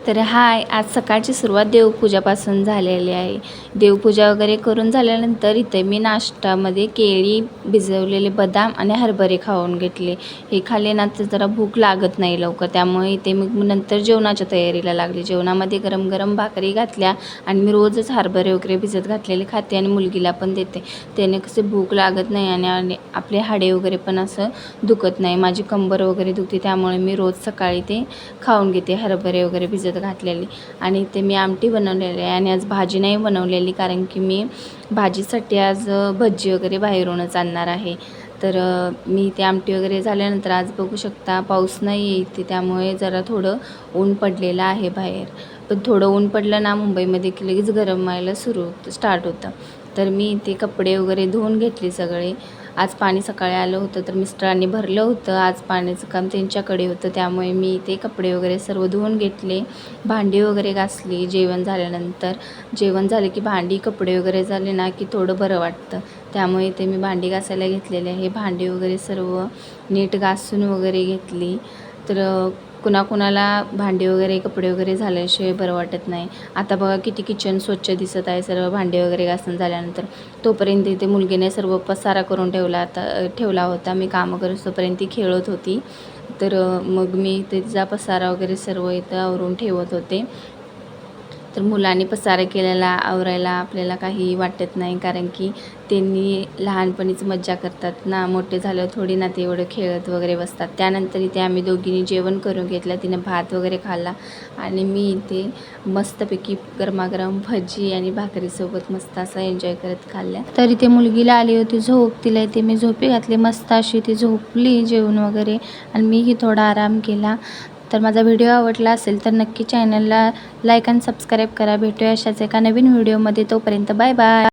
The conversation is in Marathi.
तर हाय, आज सकाळची सुरुवात देवपूजापासून झालेली आहे. देवपूजा वगैरे करून झाल्यानंतर इथे मी नाश्त्यामध्ये केळी, भिजवलेले बदाम आणि हरभरे खाऊन घेतले. हे खाल्ले ना तर जरा भूक लागत नाही लवकर, त्यामुळे इथे मग नंतर जेवणाच्या तयारीला लागली. जेवणामध्ये गरम गरम भाकरी घातल्या आणि मी रोजच हरभरे वगैरे भिजत घातलेले खाते आणि मुलगीला पण देते. त्याने कसे भूक लागत नाही आणि आपले हाडे वगैरे पण असं दुखत नाही. माझी कंबर वगैरे दुखते, त्यामुळे मी रोज सकाळी ते खाऊन घेते हरभरे वगैरे भिजत घातलेली. आणि ते मी आमटी बनवलेली आहे आणि आज भाजी नाही बनवलेली, कारण की मी भाजीसाठी आज भजी वगैरे बाहेरूनच आणणार आहे. तर मी ते आमटी वगैरे झाल्यानंतर आज बघू शकता पाऊस नाही आहे इथे, त्यामुळे जरा थोडं ऊन पडलेलं आहे बाहेर. पण थोडं ऊन पडलं ना मुंबईमध्ये की लगेच गरम व्हायला स्टार्ट होतं. तर मी ते कपडे वगैरे धुवून घेतले सगळे. आज पाणी सकाळी आलं होतं तर मिस्टरांनी भरलं होतं. आज पाण्याचं काम त्यांच्याकडे होतं, त्यामुळे मी ते कपडे वगैरे सर्व धुवून घेतले. भांडी वगैरे घासली जेवण झाल्यानंतर. जेवण झालं की भांडी कपडे वगैरे झाले ना की थोडं बरं वाटतं, त्यामुळे ते मी भांडी घासायला घेतलेले आहे. भांडी वगैरे सर्व नीट घासून वगैरे घेतली. तर कुणाकुणाला भांडी वगैरे कपडे वगैरे झाल्याशिवाय बरं वाटत नाही. आता बघा किती किचन स्वच्छ दिसत आहे सर्व भांडी वगैरे घासून झाल्यानंतर. तोपर्यंत इथे मुलगीने सर्व पसारा करून ठेवला होता. मी कामं करत तोपर्यंत ती खेळत होती. तर मग मी तिचा पसारा वगैरे सर्व इथं आवरून ठेवत होते. तर मुलांनी पसारा केलेला आवरायला आपल्याला काही वाटत नाही, कारण की त्यांनी लहानपणीच मज्जा करतात ना. मोठे झाल्यावर थोडी ना ते एवढं खेळत वगैरे बसतात. त्यानंतर इथे आम्ही दोघींनी जेवण करून घेतलं. तिनं भात वगैरे खाल्ला आणि मी इथे मस्तपैकी गरमागरम भजी आणि भाकरीसोबत मस्त असं एन्जॉय करत खाल्ल्या. तर इथे मुलगीला आली होती झोप, तिला इथे मी झोपी घातली. मस्त अशी ती झोपली जेवण वगैरे आणि मीही थोडा आराम केला. तर माझा व्हिडिओ आवडला असेल तर नक्की चॅनलला लाईक आणि सबस्क्राईब करा. भेटूया अशाच एका नवीन व्हिडिओमध्ये. तोपर्यंत बाय बाय.